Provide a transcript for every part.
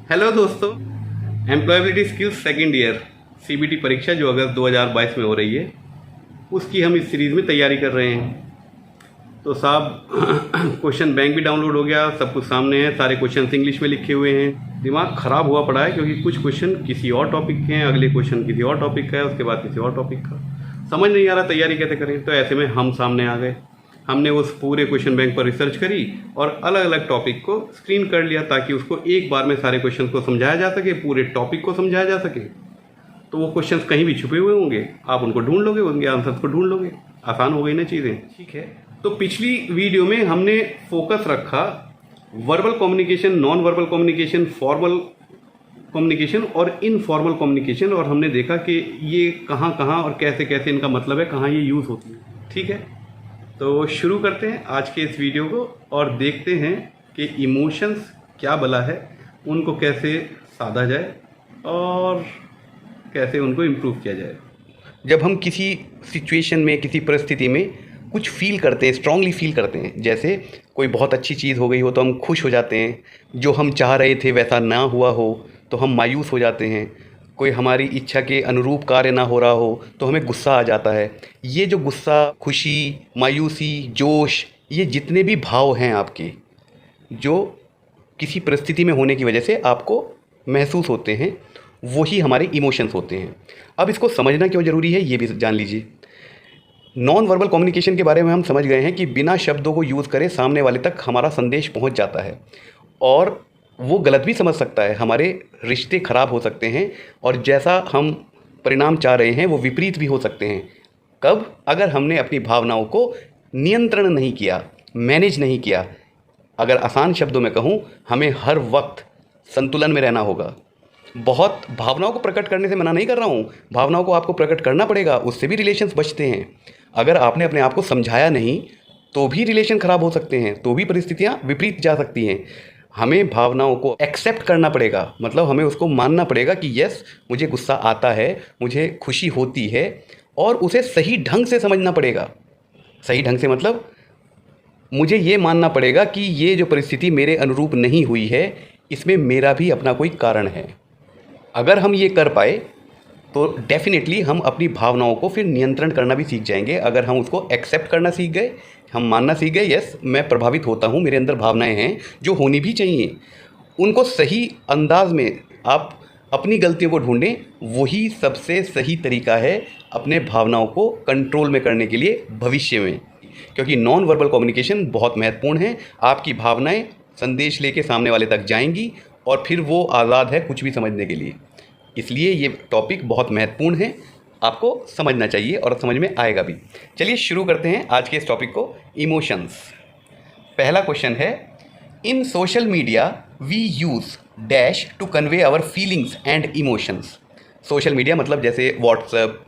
Hello दोस्तों, employability skills second year CBT परीक्षा जो अगस्त 2022 में हो रही है, उसकी हम इस सीरीज़ में तैयारी कर रहे हैं। तो साहब क्वेश्चन बैंक भी डाउनलोड हो गया, सब कुछ सामने है, सारे क्वेश्चन इंग्लिश में लिखे हुए हैं। दिमाग ख़राब हुआ पड़ा है क्योंकि कुछ क्वेश्चन किसी और टॉपिक के हैं, अगले क्वेश्चन किसी और टॉपिक का है, उसके बाद किसी और टॉपिक का। समझ नहीं आ रहा तैयारी कैसे करें। तो ऐसे में हम सामने आ गए। हमने उस पूरे क्वेश्चन बैंक पर रिसर्च करी और अलग अलग टॉपिक को स्क्रीन कर लिया ताकि उसको एक बार में सारे क्वेश्चन को समझाया जा सके, पूरे टॉपिक को समझाया जा सके। तो वो क्वेश्चंस कहीं भी छुपे हुए होंगे, आप उनको ढूंढ लोगे, उनके आंसर्स को ढूंढ लोगे। आसान हो गई ना चीज़ें, ठीक है। तो पिछली वीडियो में हमने फोकस रखा verbal communication, non verbal communication, formal communication और इनफॉर्मल कम्युनिकेशन, और हमने देखा कि ये कहाँ कहाँ और कैसे कैसे इनका मतलब है, कहाँ ये यूज़ होती है, ठीक है। तो शुरू करते हैं आज के इस वीडियो को और देखते हैं कि इमोशंस क्या भला है, उनको कैसे साधा जाए और कैसे उनको इम्प्रूव किया जाए। जब हम किसी सिचुएशन में, किसी परिस्थिति में कुछ फील करते हैं, स्ट्रांगली फील करते हैं, जैसे कोई बहुत अच्छी चीज़ हो गई हो तो हम खुश हो जाते हैं, जो हम चाह रहे थे वैसा ना हुआ हो तो हम मायूस हो जाते हैं, कोई हमारी इच्छा के अनुरूप कार्य ना हो रहा हो तो हमें गुस्सा आ जाता है। ये जो गुस्सा, खुशी, मायूसी, जोश, ये जितने भी भाव हैं आपके, जो किसी परिस्थिति में होने की वजह से आपको महसूस होते हैं, वही हमारे इमोशंस होते हैं। अब इसको समझना क्यों ज़रूरी है ये भी जान लीजिए। नॉन वर्बल कम्युनिकेशन के बारे में हम समझ गए हैं कि बिना शब्दों को यूज़ करे सामने वाले तक हमारा संदेश पहुंच जाता है और वो गलत भी समझ सकता है, हमारे रिश्ते ख़राब हो सकते हैं और जैसा हम परिणाम चाह रहे हैं वो विपरीत भी हो सकते हैं। कब? अगर हमने अपनी भावनाओं को नियंत्रण नहीं किया, मैनेज नहीं किया। अगर आसान शब्दों में कहूँ, हमें हर वक्त संतुलन में रहना होगा। बहुत भावनाओं को प्रकट करने से मना नहीं कर रहा हूँ, भावनाओं को आपको प्रकट करना पड़ेगा, उससे भी रिलेशंस बचते हैं। अगर आपने अपने आप को समझाया नहीं तो भी रिलेशन ख़राब हो सकते हैं, तो भी परिस्थितियाँ विपरीत जा सकती हैं। हमें भावनाओं को एक्सेप्ट करना पड़ेगा, मतलब हमें उसको मानना पड़ेगा कि यस, मुझे गुस्सा आता है, मुझे खुशी होती है, और उसे सही ढंग से समझना पड़ेगा। सही ढंग से मतलब मुझे ये मानना पड़ेगा कि ये जो परिस्थिति मेरे अनुरूप नहीं हुई है, इसमें मेरा भी अपना कोई कारण है। अगर हम ये कर पाए तो डेफिनेटली हम अपनी भावनाओं को फिर नियंत्रण करना भी सीख जाएंगे। अगर हम उसको एक्सेप्ट करना सीख गए, हम मानना सीख गए, यस मैं प्रभावित होता हूँ, मेरे अंदर भावनाएं हैं जो होनी भी चाहिए, उनको सही अंदाज में आप अपनी गलतियों को ढूंढें, वही सबसे सही तरीका है अपने भावनाओं को कंट्रोल में करने के लिए भविष्य में। क्योंकि नॉन वर्बल कम्युनिकेशन बहुत महत्वपूर्ण है। आपकी भावनाएं संदेश लेके सामने वाले तक जाएंगी और फिर वो आज़ाद है कुछ भी समझने के लिए। इसलिए ये टॉपिक बहुत महत्वपूर्ण है, आपको समझना चाहिए और समझ में आएगा भी। चलिए शुरू करते हैं आज के इस टॉपिक को, इमोशंस। पहला क्वेश्चन है, in social media we use dash to convey our feelings and emotions. Social media मतलब जैसे व्हाट्सएप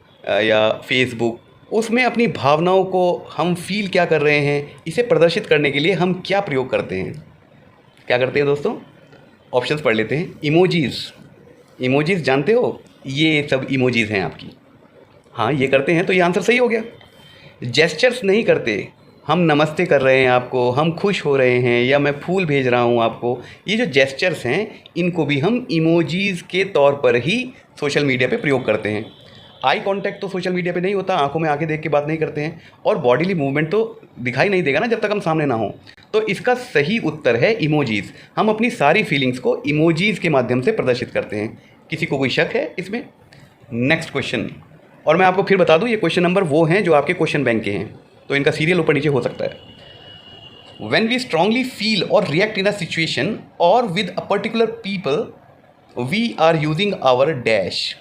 या फेसबुक, उसमें अपनी भावनाओं को हम फील क्या कर रहे हैं, इसे प्रदर्शित करने के लिए हम क्या प्रयोग करते हैं। क्या करते हैं दोस्तों? ऑप्शंस पढ़ लेते हैं। इमोजीज़, इमोजीज़ जानते हो, ये सब इमोजीज़ हैं आपकी। हाँ, ये करते हैं तो ये आंसर सही हो गया। जेस्चर्स नहीं करते, हम नमस्ते कर रहे हैं आपको, हम खुश हो रहे हैं, या मैं फूल भेज रहा हूँ आपको, ये जो जेस्चर्स हैं इनको भी हम इमोजीज़ के तौर पर ही सोशल मीडिया पे प्रयोग करते हैं। आई कांटेक्ट तो सोशल मीडिया पे नहीं होता, आंखों में आंखें देख के बात नहीं करते हैं, और बॉडीली मूवमेंट तो दिखाई नहीं देगा ना जब तक हम सामने ना हो। तो इसका सही उत्तर है इमोजीज़। हम अपनी सारी फीलिंग्स को इमोजीज़ के माध्यम से प्रदर्शित करते हैं। किसी को कोई शक है इसमें? नेक्स्ट क्वेश्चन, और मैं आपको फिर बता दूं, ये क्वेश्चन नंबर वो हैं जो आपके क्वेश्चन बैंक के हैं, तो इनका सीरियल ऊपर नीचे हो सकता है। व्हेन वी स्ट्रांगली फील और रिएक्ट इन अ सिचुएशन और with a particular people we are using our dash.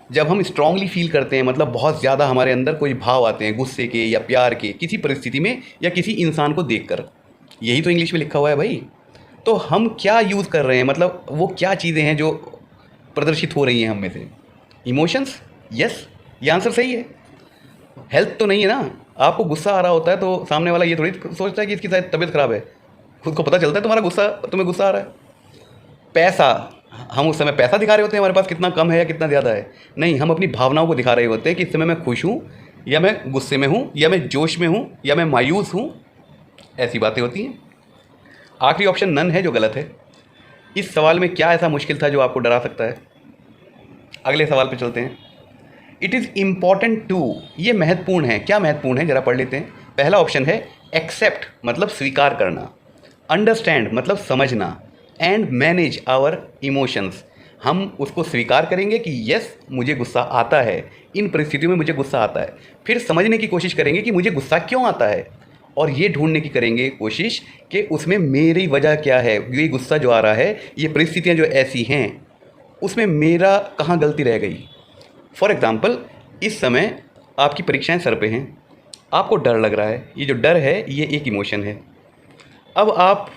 जब हम स्ट्रांगली फील करते हैं मतलब बहुत ज़्यादा हमारे अंदर कोई भाव आते हैं, गुस्से के या प्यार के, किसी परिस्थिति में या किसी इंसान को देखकर, यही तो इंग्लिश में लिखा हुआ है भाई। तो हम क्या यूज़ कर रहे हैं, मतलब वो क्या चीज़ें हैं जो प्रदर्शित हो रही हैं हम में से? इमोशंस। यस, ये आंसर सही है। हेल्थ तो नहीं है ना, आपको गुस्सा आ रहा होता है तो सामने वाला ये थोड़ी सोचता है कि इसकी शायद तबीयत ख़राब है, खुद को पता चलता है तुम्हें गुस्सा आ रहा है। पैसा, हम उस समय पैसा दिखा रहे होते हैं हमारे पास कितना कम है या कितना ज़्यादा है, नहीं, हम अपनी भावनाओं को दिखा रहे होते हैं कि इस समय मैं खुश हूँ या मैं गुस्से में हूँ या मैं जोश में हूँ या मैं मायूस हूँ, ऐसी बातें होती हैं। आखिरी ऑप्शन नन है जो गलत है। इस सवाल में क्या ऐसा मुश्किल था जो आपको डरा सकता है? अगले सवाल पे चलते हैं। इट इज़ इम्पॉर्टेंट टू, ये महत्वपूर्ण है। क्या महत्वपूर्ण है, जरा पढ़ लेते हैं। पहला ऑप्शन है एक्सेप्ट मतलब स्वीकार करना, अंडरस्टैंड मतलब समझना, एंड मैनेज आवर इमोशंस, हम उसको स्वीकार करेंगे कि यस मुझे गुस्सा आता है, इन परिस्थितियों में मुझे गुस्सा आता है। फिर समझने की कोशिश करेंगे कि मुझे गुस्सा क्यों आता है, और ये ढूंढने की करेंगे कोशिश कि उसमें मेरी वजह क्या है, ये गुस्सा जो आ रहा है, ये परिस्थितियाँ जो ऐसी हैं, उसमें मेरा कहाँ गलती रह गई। फॉर एग्ज़ाम्पल, इस समय आपकी परीक्षाएं सर पे हैं, आपको डर लग रहा है, ये जो डर है ये एक इमोशन है। अब आप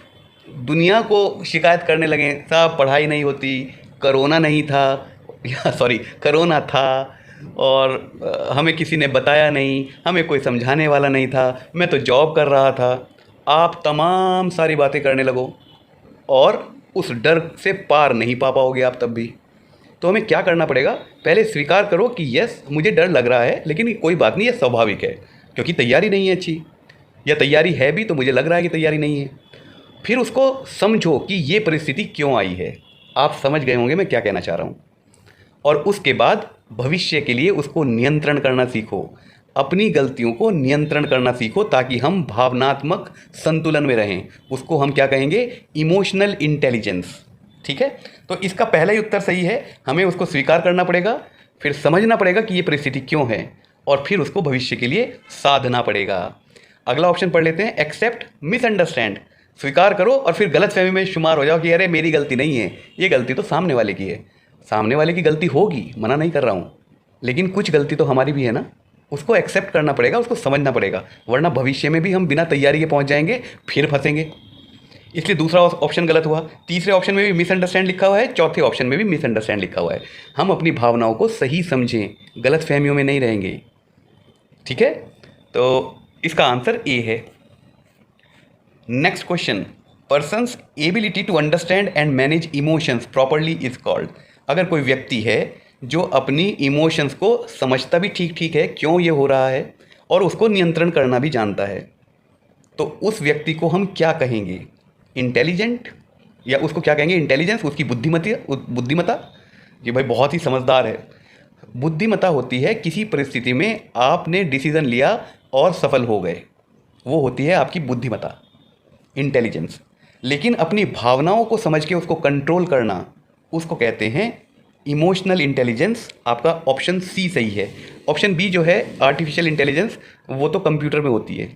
दुनिया को शिकायत करने लगे, साहब पढ़ाई नहीं होती, करोना नहीं था, या सॉरी करोना था, और हमें किसी ने बताया नहीं, हमें कोई समझाने वाला नहीं था, मैं तो जॉब कर रहा था। आप तमाम सारी बातें करने लगो और उस डर से पार नहीं पा पाओगे आप तब भी। तो हमें क्या करना पड़ेगा, पहले स्वीकार करो कि यस मुझे डर लग रहा है, लेकिन कोई बात नहीं, ये स्वाभाविक है, क्योंकि तैयारी नहीं है अच्छी, या तैयारी है भी तो मुझे लग रहा है कि तैयारी नहीं है। फिर उसको समझो कि ये परिस्थिति क्यों आई है। आप समझ गए होंगे मैं क्या कहना चाह रहा हूँ। और उसके बाद भविष्य के लिए उसको नियंत्रण करना सीखो, अपनी गलतियों को नियंत्रण करना सीखो, ताकि हम भावनात्मक संतुलन में रहें। उसको हम क्या कहेंगे, इमोशनल इंटेलिजेंस। ठीक है, तो इसका पहला ही उत्तर सही है। हमें उसको स्वीकार करना पड़ेगा, फिर समझना पड़ेगा कि ये परिस्थिति क्यों है, और फिर उसको भविष्य के लिए साधना पड़ेगा। अगला ऑप्शन पढ़ लेते हैं, एक्सेप्ट मिसअंडरस्टैंड, स्वीकार करो और फिर गलतफहमी में शुमार हो जाओ कि अरे मेरी गलती नहीं है, ये गलती तो सामने वाले की है। सामने वाले की गलती होगी, मना नहीं कर रहा हूँ, लेकिन कुछ गलती तो हमारी भी है ना। उसको एक्सेप्ट करना पड़ेगा, उसको समझना पड़ेगा, वरना भविष्य में भी हम बिना तैयारी के पहुँच जाएंगे, फिर फंसेंगे। इसलिए दूसरा ऑप्शन गलत हुआ। तीसरे ऑप्शन में भी मिसअंडरस्टैंड लिखा हुआ है, चौथे ऑप्शन में भी मिसअंडरस्टैंड लिखा हुआ है। हम अपनी भावनाओं को सही समझें, गलतफहमियों में नहीं रहेंगे। ठीक है, तो इसका आंसर ए है। Next question, person's ability to understand and manage emotions properly is called. अगर कोई व्यक्ति है जो अपनी इमोशंस को समझता भी ठीक ठीक है क्यों ये हो रहा है, और उसको नियंत्रण करना भी जानता है, तो उस व्यक्ति को हम क्या कहेंगे, इंटेलिजेंट, या उसको क्या कहेंगे, इंटेलिजेंस, उसकी बुद्धिमत्ता। जी भाई बहुत ही समझदार है। बुद्धिमत्ता होती है किसी परिस्थिति में आपने डिसीजन लिया और सफल हो गए, वो होती है आपकी बुद्धिमत्ता, इंटेलिजेंस। लेकिन अपनी भावनाओं को समझ के उसको कंट्रोल करना, उसको कहते हैं इमोशनल इंटेलिजेंस। आपका ऑप्शन सी सही है। ऑप्शन बी जो है आर्टिफिशियल इंटेलिजेंस, वो तो कंप्यूटर में होती है।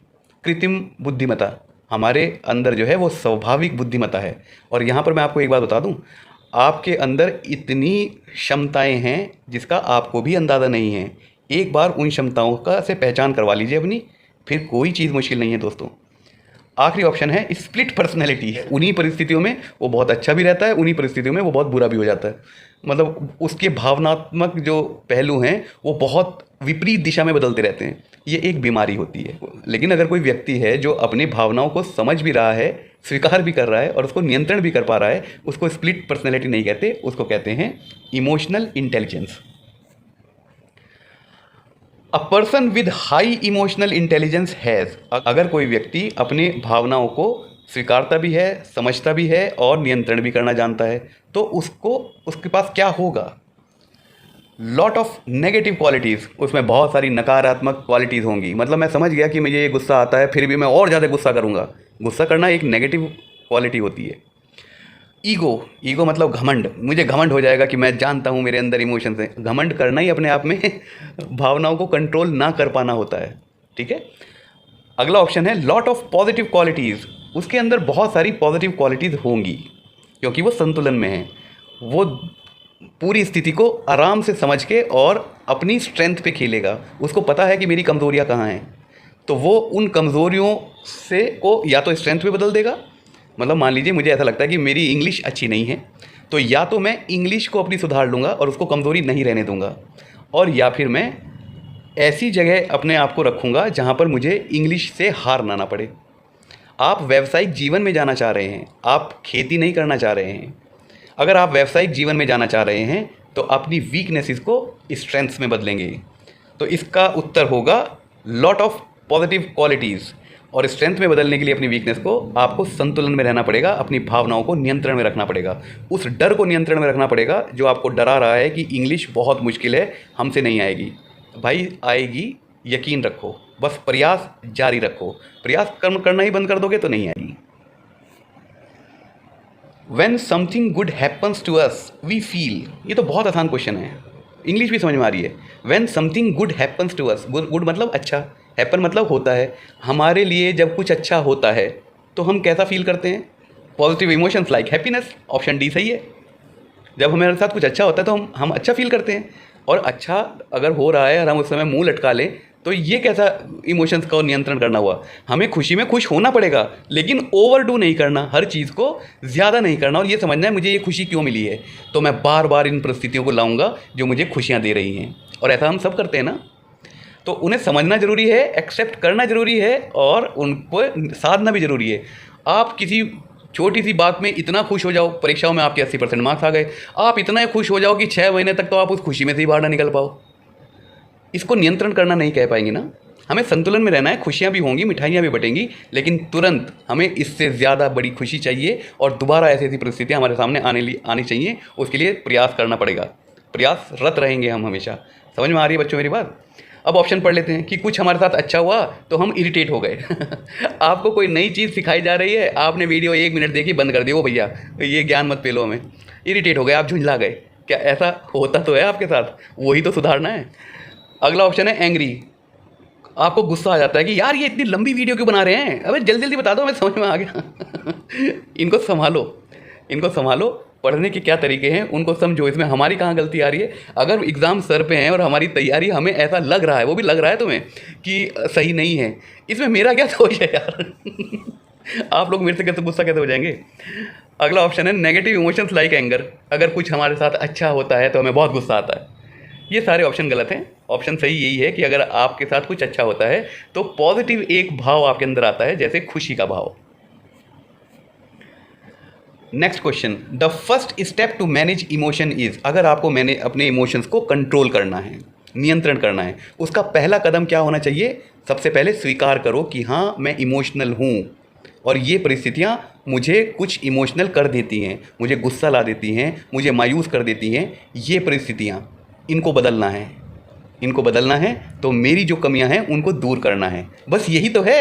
कृत्रिम बुद्धिमत्ता हमारे अंदर जो है वो स्वाभाविक बुद्धिमत्ता है। और यहाँ पर मैं आपको एक बात बता दूँ, आपके अंदर इतनी क्षमताएं हैं जिसका आपको भी अंदाज़ा नहीं है। एक बार उन क्षमताओं का से पहचान करवा लीजिए अपनी, फिर कोई चीज़ मुश्किल नहीं है दोस्तों। आखिरी ऑप्शन है स्प्लिट पर्सनैलिटी। उन्हीं परिस्थितियों में वो बहुत अच्छा भी रहता है, उन्हीं परिस्थितियों में वो बहुत बुरा भी हो जाता है। मतलब उसके भावनात्मक जो पहलू हैं वो बहुत विपरीत दिशा में बदलते रहते हैं। ये एक बीमारी होती है। लेकिन अगर कोई व्यक्ति है जो अपनी भावनाओं को समझ भी रहा है, स्वीकार भी कर रहा है और उसको नियंत्रण भी कर पा रहा है, उसको स्प्लिट पर्सनैलिटी नहीं कहते, उसको कहते हैं emotional intelligence. A person with high emotional intelligence has, अगर कोई व्यक्ति अपनी भावनाओं को स्वीकारता भी है, समझता भी है और नियंत्रण भी करना जानता है, तो उसके पास क्या होगा, लॉट ऑफ नेगेटिव क्वालिटीज़, उसमें बहुत सारी नकारात्मक क्वालिटीज़ होंगी। मतलब मैं समझ गया कि मुझे ये गुस्सा आता है, फिर भी मैं और ज़्यादा गुस्सा करूँगा। गुस्सा करना एक नेगेटिव क्वालिटी होती है। ईगो मतलब घमंड, मुझे घमंड हो जाएगा कि मैं जानता हूँ मेरे अंदर इमोशंस हैं। घमंड करना ही अपने आप में भावनाओं को कंट्रोल ना कर पाना होता है। ठीक है, अगला ऑप्शन है लॉट ऑफ पॉजिटिव क्वालिटीज़, उसके अंदर बहुत सारी पॉजिटिव क्वालिटीज़ होंगी क्योंकि वो संतुलन में है। वो पूरी स्थिति को आराम से समझ के और अपनी स्ट्रेंथ पे खेलेगा। उसको पता है कि मेरी कमज़ोरियाँ कहाँ हैं, तो वो उन कमज़ोरियों से को या तो स्ट्रेंथ पे बदल देगा। मतलब मान लीजिए मुझे ऐसा लगता है कि मेरी इंग्लिश अच्छी नहीं है, तो या तो मैं इंग्लिश को अपनी सुधार लूँगा और उसको कमज़ोरी नहीं रहने दूँगा, और या फिर मैं ऐसी जगह अपने आप को रखूँगा जहाँ पर मुझे इंग्लिश से हार ना पड़े। आप व्यावसायिक जीवन में जाना चाह रहे हैं, आप खेती नहीं करना चाह रहे हैं। अगर आप व्यावसायिक जीवन में जाना चाह रहे हैं तो अपनी वीकनेसेस को स्ट्रेंथ्स में बदलेंगे। तो इसका उत्तर होगा लॉट ऑफ पॉजिटिव क्वालिटीज़। और स्ट्रेंथ में बदलने के लिए अपनी वीकनेस को आपको संतुलन में रहना पड़ेगा, अपनी भावनाओं को नियंत्रण में रखना पड़ेगा, उस डर को नियंत्रण में रखना पड़ेगा जो आपको डरा रहा है कि इंग्लिश बहुत मुश्किल है, हमसे नहीं आएगी। भाई आएगी, यकीन रखो, बस प्रयास जारी रखो। प्रयास करना ही बंद कर दोगे तो नहीं आएगी। When something good happens to us, we feel, ये तो बहुत आसान क्वेश्चन है, इंग्लिश भी समझ में आ रही है। When something good happens to us, good मतलब अच्छा, happen मतलब होता है। हमारे लिए जब कुछ अच्छा होता है तो हम कैसा फील करते हैं? Positive emotions like happiness, option D सही है। जब हमारे साथ कुछ अच्छा होता है तो हम अच्छा फील करते हैं, और अच्छा अगर हो रहा है और हम उस समय मुंह लटका लें तो ये कैसा इमोशंस का नियंत्रण करना हुआ? हमें खुशी में खुश होना पड़ेगा, लेकिन ओवरडू नहीं करना, हर चीज़ को ज़्यादा नहीं करना, और ये समझना है मुझे ये खुशी क्यों मिली है, तो मैं बार बार इन परिस्थितियों को लाऊंगा जो मुझे खुशियाँ दे रही हैं। और ऐसा हम सब करते हैं ना, तो उन्हें समझना ज़रूरी है, एक्सेप्ट करना ज़रूरी है, और उनको साधना भी ज़रूरी है। आप किसी छोटी सी बात में इतना खुश हो जाओ, परीक्षाओं में आपके 80% मार्क्स आ गए, आप इतना खुश हो जाओ कि 6 महीने तक तो आप उस खुशी में से ही बाहर ना निकल पाओ। इसको नियंत्रण करना नहीं कह पाएंगे ना। हमें संतुलन में रहना है, खुशियाँ भी होंगी, मिठाइयाँ भी बटेंगी, लेकिन तुरंत हमें इससे ज़्यादा बड़ी खुशी चाहिए, और दोबारा ऐसी ऐसी परिस्थितियाँ हमारे सामने आनी चाहिए। उसके लिए प्रयास करना पड़ेगा, प्रयासरत रहेंगे हम हमेशा। समझ में आ रही है बच्चों मेरी बात? अब ऑप्शन पढ़ लेते हैं कि कुछ हमारे साथ अच्छा हुआ तो हम इरिटेट हो गए। आपको कोई नई चीज़ सिखाई जा रही है, आपने वीडियो 1 मिनट देखी, बंद कर दी, ओ भैया ये ज्ञान मत पेलो हमें, इरिटेट हो गए, आप झुंझला गए। क्या ऐसा होता तो है आपके साथ? वही तो सुधारना है। अगला ऑप्शन है एंग्री, आपको गुस्सा आ जाता है कि यार ये इतनी लंबी वीडियो क्यों बना रहे हैं, अबे जल्दी जल्दी बता दो, हमें समझ में आ गया। इनको संभालो, इनको संभालो। पढ़ने के क्या तरीके हैं उनको समझो, इसमें हमारी कहाँ गलती आ रही है। अगर एग्ज़ाम सर पे हैं और हमारी तैयारी हमें ऐसा लग रहा है, वो भी लग रहा है तुम्हें कि सही नहीं है, इसमें मेरा क्या दोष है यार? आप लोग मेरे से कैसे गुस्सा कैसे हो जाएंगे? अगला ऑप्शन है नेगेटिव इमोशंस लाइक एंगर, अगर कुछ हमारे साथ अच्छा होता है तो हमें बहुत गुस्सा आता है। ये सारे ऑप्शन गलत हैं। ऑप्शन सही यही है कि अगर आपके साथ कुछ अच्छा होता है तो पॉजिटिव एक भाव आपके अंदर आता है, जैसे खुशी का भाव। Next question, the first step to manage emotion is, अगर आपको अपने इमोशंस को कंट्रोल करना है, नियंत्रण करना है, उसका पहला कदम क्या होना चाहिए? सबसे पहले स्वीकार करो कि हाँ मैं इमोशनल हूँ, और ये परिस्थितियाँ मुझे कुछ इमोशनल कर देती हैं, मुझे गुस्सा ला देती हैं, मुझे मायूस कर देती हैं। ये परिस्थितियाँ, इनको बदलना है, इनको बदलना है, तो मेरी जो कमियां हैं उनको दूर करना है। बस यही तो है,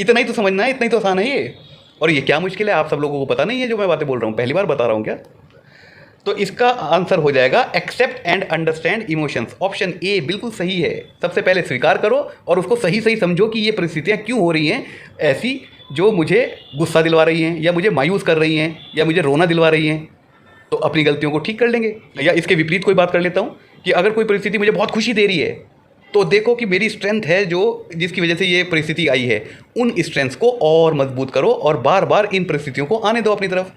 इतना ही तो समझना है, इतना ही तो आसान है ये। और ये क्या मुश्किल है? आप सब लोगों को पता नहीं है जो मैं बातें बोल रहा हूँ, पहली बार बता रहा हूँ क्या? तो इसका आंसर हो जाएगा accept and understand emotions. Option A बिल्कुल सही है। सबसे पहले स्वीकार करो और उसको सही सही समझो कि ये परिस्थितियाँ क्यों हो रही हैं ऐसी, जो मुझे गुस्सा दिलवा रही हैं, या मुझे मायूस कर रही हैं, या मुझे रोना दिलवा रही हैं। तो अपनी गलतियों को ठीक कर लेंगे। या इसके विपरीत कोई बात कर लेता हूँ कि अगर कोई परिस्थिति मुझे बहुत खुशी दे रही है, तो देखो कि मेरी स्ट्रेंथ है जो जिसकी वजह से ये परिस्थिति आई है, उन स्ट्रेंथ्स को और मजबूत करो और बार बार इन परिस्थितियों को आने दो अपनी तरफ।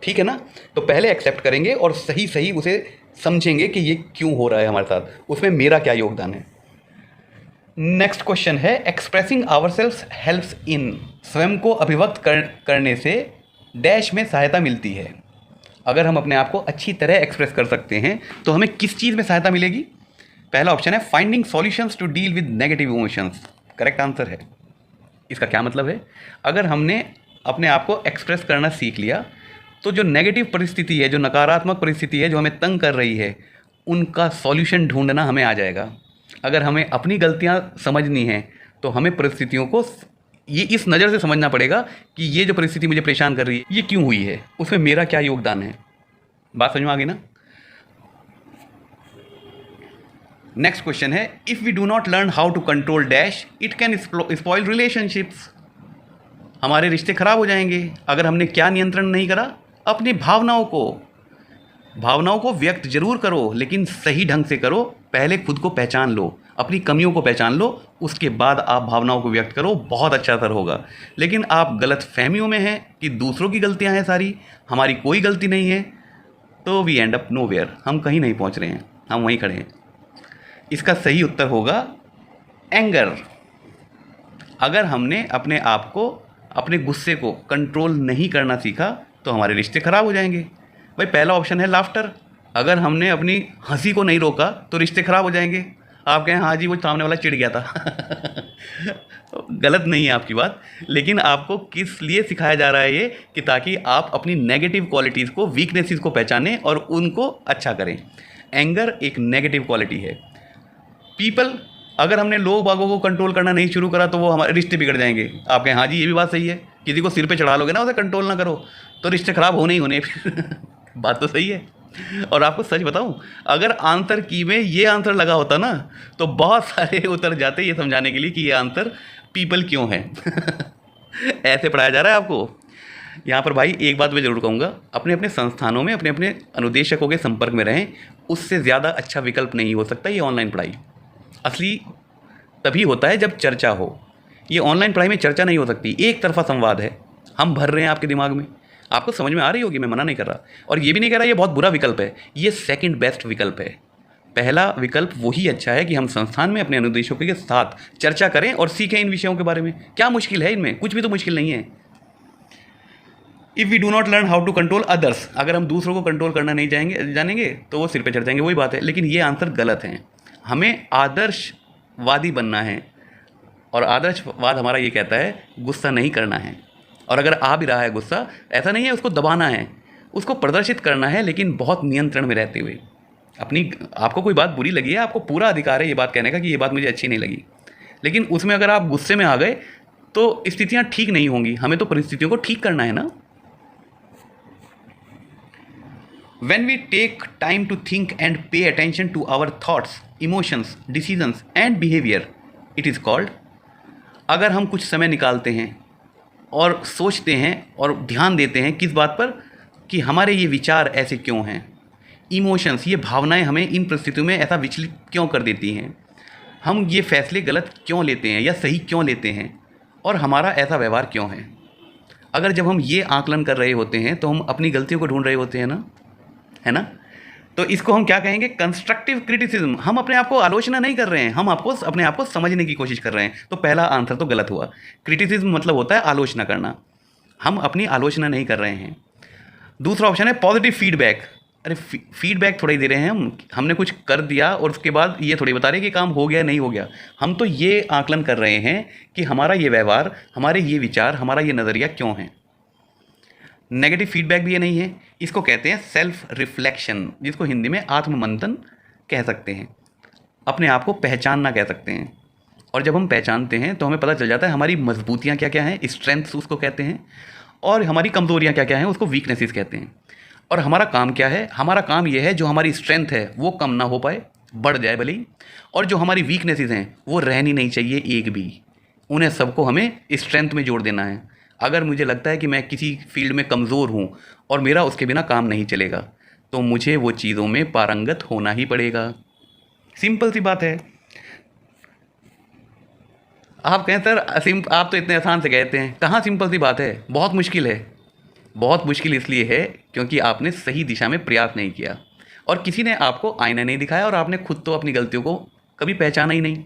ठीक है ना? तो पहले एक्सेप्ट करेंगे और सही सही उसे समझेंगे कि ये क्यों हो रहा है हमारे साथ, उसमें मेरा क्या योगदान है। नेक्स्ट क्वेश्चन है एक्सप्रेसिंग आवरसेल्व्स हेल्प्स इन, स्वयं को अभिव्यक्त करने से डैश में सहायता मिलती है। अगर हम अपने आप को अच्छी तरह एक्सप्रेस कर सकते हैं तो हमें किस चीज़ में सहायता मिलेगी? पहला ऑप्शन है finding solutions to deal with negative emotions. Correct answer है। इसका क्या मतलब है? अगर हमने अपने आप को एक्सप्रेस करना सीख लिया तो जो नेगेटिव परिस्थिति है, जो नकारात्मक परिस्थिति है, जो हमें तंग कर रही है, उनका सॉल्यूशन ढूंढना हमें आ जाएगा। अगर हमें अपनी गलतियां समझनी हैं तो हमें परिस्थितियों को ये इस नज़र से समझना पड़ेगा कि ये जो परिस्थिति मुझे परेशान कर रही है ये क्यों हुई है, उसमें मेरा क्या योगदान है। बात समझ में आ गई ना? नेक्स्ट क्वेश्चन है if we do not learn how to control dash it can spoil relationships. हमारे रिश्ते खराब हो जाएंगे अगर हमने क्या नियंत्रण नहीं करा? अपनी भावनाओं को व्यक्त जरूर करो, लेकिन सही ढंग से करो। पहले खुद को पहचान लो, अपनी कमियों को पहचान लो, उसके बाद आप भावनाओं को व्यक्त करो, बहुत अच्छा असर होगा। लेकिन आप गलत फहमियों में हैं कि दूसरों की गलतियां हैं सारी, हमारी कोई गलती नहीं है, तो वी एंड अप नोवेयर। हम कहीं नहीं पहुंच रहे हैं, हम वहीं खड़े हैं। इसका सही उत्तर होगा एंगर। अगर हमने अपने आप को, अपने गुस्से को कंट्रोल नहीं करना सीखा तो हमारे रिश्ते खराब हो जाएंगे। भाई पहला ऑप्शन है लाफ्टर। अगर हमने अपनी हंसी को नहीं रोका तो रिश्ते खराब हो जाएंगे। आप कहें हाँ जी वो सामने वाला चिढ़ गया था गलत नहीं है आपकी बात, लेकिन आपको किस लिए सिखाया जा रहा है ये, कि ताकि आप अपनी नेगेटिव क्वालिटीज़ को, वीकनेसेस को पहचानें और उनको अच्छा करें। एंगर एक नेगेटिव क्वालिटी है। पीपल, अगर हमने लोग बागों को कंट्रोल करना नहीं शुरू करा तो वो हमारे रिश्ते बिगड़ जाएंगे। आप कहें हाँ जी ये भी बात सही है, किसी को सिर पे चढ़ा लोगे ना, उसे कंट्रोल ना करो तो रिश्ते ख़राब होने ही होने फिर बात तो सही है। और आपको सच बताऊं, अगर आंसर की में ये आंसर लगा होता ना तो बहुत सारे उतर जाते ये समझाने के लिए कि ये आंसर पीपल क्यों है ऐसे पढ़ाया जा रहा है आपको। यहाँ पर भाई एक बात मैं ज़रूर कहूँगा, अपने अपने संस्थानों में अपने अपने अनुदेशकों के संपर्क में रहें, उससे ज़्यादा अच्छा विकल्प नहीं हो सकता ये ऑनलाइन पढ़ाई। असली तभी होता है जब चर्चा हो। ये ऑनलाइन पढ़ाई में चर्चा नहीं हो सकती, एक तरफा संवाद है, हम भर रहे हैं आपके दिमाग में। आपको समझ में आ रही होगी, मैं मना नहीं कर रहा, और ये भी नहीं कह रहा ये बहुत बुरा विकल्प है, ये सेकंड बेस्ट विकल्प है। पहला विकल्प वही अच्छा है कि हम संस्थान में अपने अनुदेशकों के साथ चर्चा करें और सीखें इन विषयों के बारे में। क्या मुश्किल है इनमें? कुछ भी तो मुश्किल नहीं है। If we do not learn how to control others, अगर हम दूसरों को कंट्रोल करना नहीं जानेंगे तो वो सिर पे चढ़ जाएंगे, वही बात है। लेकिन ये आंसर गलत है। हमें आदर्शवादी बनना है, और आदर्शवाद हमारा ये कहता है गुस्सा नहीं करना है। और अगर आ भी रहा है गुस्सा, ऐसा नहीं है उसको दबाना है, उसको प्रदर्शित करना है, लेकिन बहुत नियंत्रण में रहते हुए। आपको कोई बात बुरी लगी है, आपको पूरा अधिकार है ये बात कहने का कि ये बात मुझे अच्छी नहीं लगी, लेकिन उसमें अगर आप गुस्से में आ गए तो स्थितियाँ ठीक नहीं होंगी। हमें तो परिस्थितियों को ठीक करना है ना। When we take time to think and pay attention to our thoughts, emotions, decisions and behavior, it is called। अगर हम कुछ समय निकालते हैं और सोचते हैं और ध्यान देते हैं किस बात पर, कि हमारे ये विचार ऐसे क्यों हैं, इमोशंस, ये भावनाएं हमें इन परिस्थितियों में ऐसा विचलित क्यों कर देती हैं, हम ये फैसले गलत क्यों लेते हैं या सही क्यों लेते हैं, और हमारा ऐसा व्यवहार क्यों है। अगर जब हम ये आकलन कर रहे होते हैं तो हम अपनी गलतियों को ढूंढ रहे होते हैं ना, है ना। तो इसको हम क्या कहेंगे? Constructive criticism. हम अपने आप को आलोचना नहीं कर रहे हैं, हम अपने आप को समझने की कोशिश कर रहे हैं। तो पहला आंसर तो गलत हुआ। क्रिटिसिज्म मतलब होता है आलोचना करना, हम अपनी आलोचना नहीं कर रहे हैं। दूसरा ऑप्शन है पॉजिटिव फीडबैक। अरे फीडबैक थोड़ा ही दे रहे हैं हमने कुछ कर दिया और उसके बाद ये थोड़ी बता रहे कि काम हो गया नहीं हो गया। हम तो ये आकलन कर रहे हैं कि हमारा ये व्यवहार, हमारे ये विचार, हमारा ये नज़रिया क्यों है। नेगेटिव फीडबैक भी ये नहीं है, इसको कहते हैं सेल्फ रिफ्लेक्शन, जिसको हिंदी में आत्ममंथन कह सकते हैं, अपने आप को पहचानना कह सकते हैं। और जब हम पहचानते हैं तो हमें पता चल जाता है हमारी मजबूतियाँ क्या क्या हैं, स्ट्रेंथ्स उसको कहते हैं, और हमारी कमज़ोरियाँ क्या क्या हैं, उसको वीकनेसेस कहते हैं। और हमारा काम क्या है? हमारा काम ये है जो हमारी स्ट्रेंथ है वो कम ना हो पाए, बढ़ जाए भले ही, और जो हमारी वीकनेसेस हैं वो रहनी नहीं चाहिए एक भी, उन्हें सबको हमें स्ट्रेंथ में जोड़ देना है। अगर मुझे लगता है कि मैं किसी फील्ड में कमज़ोर हूँ और मेरा उसके बिना काम नहीं चलेगा, तो मुझे वो चीज़ों में पारंगत होना ही पड़ेगा। सिंपल सी बात है। आप कहें सर आप तो इतने आसान से कहते हैं, कहाँ सिंपल सी बात है? बहुत मुश्किल है। बहुत मुश्किल इसलिए है क्योंकि आपने सही दिशा में प्रयास नहीं किया, और किसी ने आपको आईना नहीं दिखाया, और आपने खुद तो अपनी गलतियों को कभी पहचाना ही नहीं।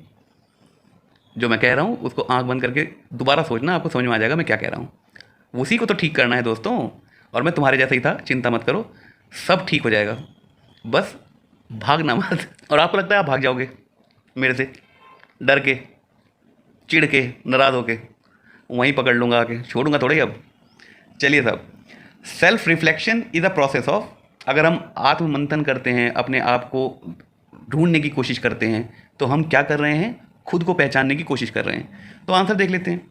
जो मैं कह रहा हूँ उसको आंख बंद करके दोबारा सोचना, आपको समझ में आ जाएगा मैं क्या कह रहा हूँ। उसी को तो ठीक करना है दोस्तों, और मैं तुम्हारे जैसा ही था, चिंता मत करो, सब ठीक हो जाएगा, बस भागना मत। और आपको लगता है आप भाग जाओगे मेरे से, डर के, चिढ़ के, नाराज़ होके, वहीं पकड़ लूँगा आके, छोड़ूंगा थोड़ा ही अब। चलिए साहब, self reflection is a process of, अगर हम आत्ममंथन करते हैं, अपने आप को ढूंढने की कोशिश करते हैं, तो हम क्या कर रहे हैं? खुद को पहचानने की कोशिश कर रहे हैं। तो आंसर देख लेते हैं।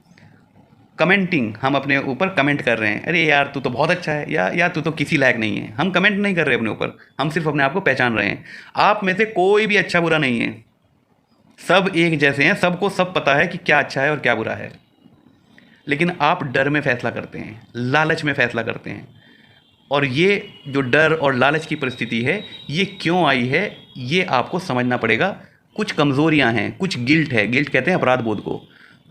कमेंटिंग, हम अपने ऊपर कमेंट कर रहे हैं, अरे यार तू तो बहुत अच्छा है, या यार तू तो किसी लायक नहीं है। हम कमेंट नहीं कर रहे अपने ऊपर, हम सिर्फ अपने आप को पहचान रहे हैं। आप में से कोई भी अच्छा बुरा नहीं है, सब एक जैसे हैं, सबको सब पता है कि क्या अच्छा है और क्या बुरा है। लेकिन आप डर में फैसला करते हैं, लालच में फैसला करते हैं, और ये जो डर और लालच की परिस्थिति है ये क्यों आई है, ये आपको समझना पड़ेगा। कुछ कमज़ोरियां हैं, कुछ गिल्ट है, गिल्ट कहते हैं अपराध बोध को,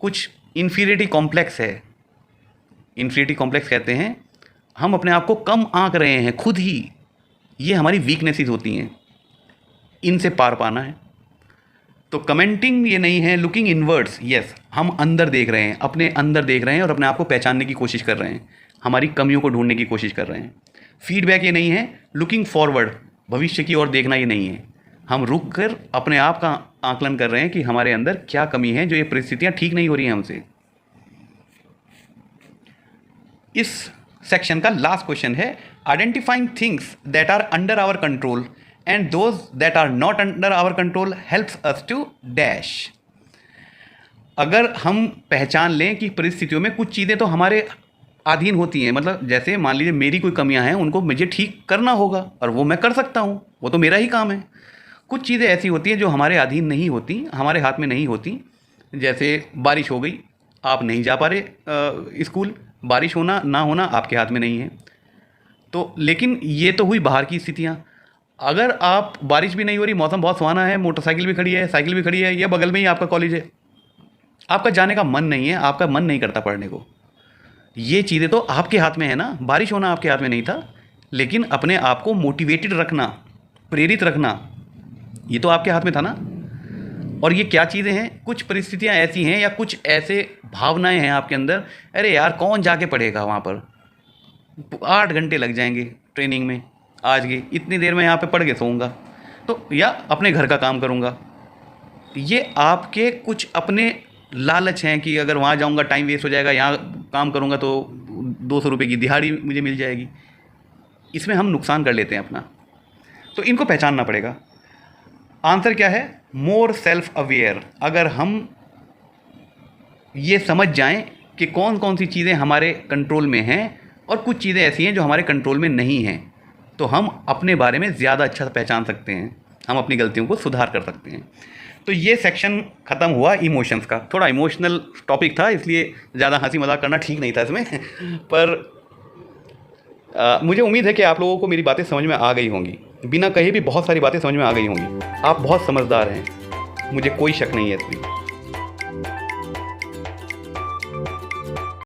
कुछ इन्फीरियरिटी कॉम्प्लेक्स है, इन्फीरियरिटी कॉम्प्लेक्स कहते हैं हम अपने आप को कम आंक रहे हैं खुद ही, ये हमारी वीकनेसेस होती हैं, इनसे पार पाना है। तो कमेंटिंग ये नहीं है, लुकिंग इनवर्ड्स, यस, हम अंदर देख रहे हैं, अपने अंदर देख रहे हैं और अपने आप को पहचानने की कोशिश कर रहे हैं, हमारी कमियों को ढूंढने की कोशिश कर रहे हैं। फीडबैक ये नहीं है, लुकिंग फॉरवर्ड, भविष्य की ओर देखना ये नहीं है, हम रुक कर अपने आप का आकलन कर रहे हैं कि हमारे अंदर क्या कमी है जो ये परिस्थितियाँ ठीक नहीं हो रही हैं हमसे। इस सेक्शन का लास्ट क्वेश्चन है identifying things that are under our control and those that are not under our control helps us to dash. अगर हम पहचान लें कि परिस्थितियों में कुछ चीज़ें तो हमारे अधीन होती हैं, मतलब जैसे मान लीजिए मेरी कोई कमियां हैं, उनको मुझे ठीक करना होगा और वो मैं कर सकता हूँ, वो तो मेरा ही काम है। कुछ चीज़ें ऐसी होती हैं जो हमारे अधीन नहीं होती, हमारे हाथ में नहीं होती। जैसे बारिश हो गई, आप नहीं जा पा रहे स्कूल, बारिश होना ना होना आपके हाथ में नहीं है। तो लेकिन ये तो हुई बाहर की स्थितियाँ। अगर आप बारिश भी नहीं हो रही, मौसम बहुत सुहाना है, मोटरसाइकिल भी खड़ी है, साइकिल भी खड़ी है, या बगल में ही आपका कॉलेज है, आपका जाने का मन नहीं है, आपका मन नहीं करता पढ़ने को, ये चीज़ें तो आपके हाथ में है ना। बारिश होना आपके हाथ में नहीं था, लेकिन अपने आप को मोटिवेटेड रखना, प्रेरित रखना, ये तो आपके हाथ में था ना। और ये क्या चीज़ें हैं? कुछ परिस्थितियाँ ऐसी हैं या कुछ ऐसे भावनाएं हैं आपके अंदर, अरे यार कौन जाके पढ़ेगा वहाँ पर, 8 घंटे लग जाएंगे ट्रेनिंग में, आज की इतनी देर में यहाँ पे पढ़ के सोऊंगा, तो या अपने घर का काम करूँगा। ये आपके कुछ अपने लालच हैं कि अगर वहाँ जाऊँगा टाइम वेस्ट हो जाएगा, यहाँ काम करूँगा तो 200 रुपये की दिहाड़ी मुझे मिल जाएगी। इसमें हम नुकसान कर लेते हैं अपना, तो इनको पहचानना पड़ेगा। आंसर क्या है? More self aware. अगर हम ये समझ जाएं कि कौन कौन सी चीज़ें हमारे कंट्रोल में हैं और कुछ चीज़ें ऐसी हैं जो हमारे कंट्रोल में नहीं हैं, तो हम अपने बारे में ज़्यादा अच्छा पहचान सकते हैं, हम अपनी गलतियों को सुधार कर सकते हैं। तो ये सेक्शन ख़त्म हुआ इमोशंस का। थोड़ा इमोशनल टॉपिक था, इसलिए ज़्यादा हंसी मजाक करना ठीक नहीं था इसमें, पर मुझे उम्मीद है कि आप लोगों को मेरी बातें समझ में आ गई होंगी। बिना कहे भी बहुत सारी बातें समझ में आ गई होंगी। आप बहुत समझदार हैं, मुझे कोई शक नहीं है इसमें।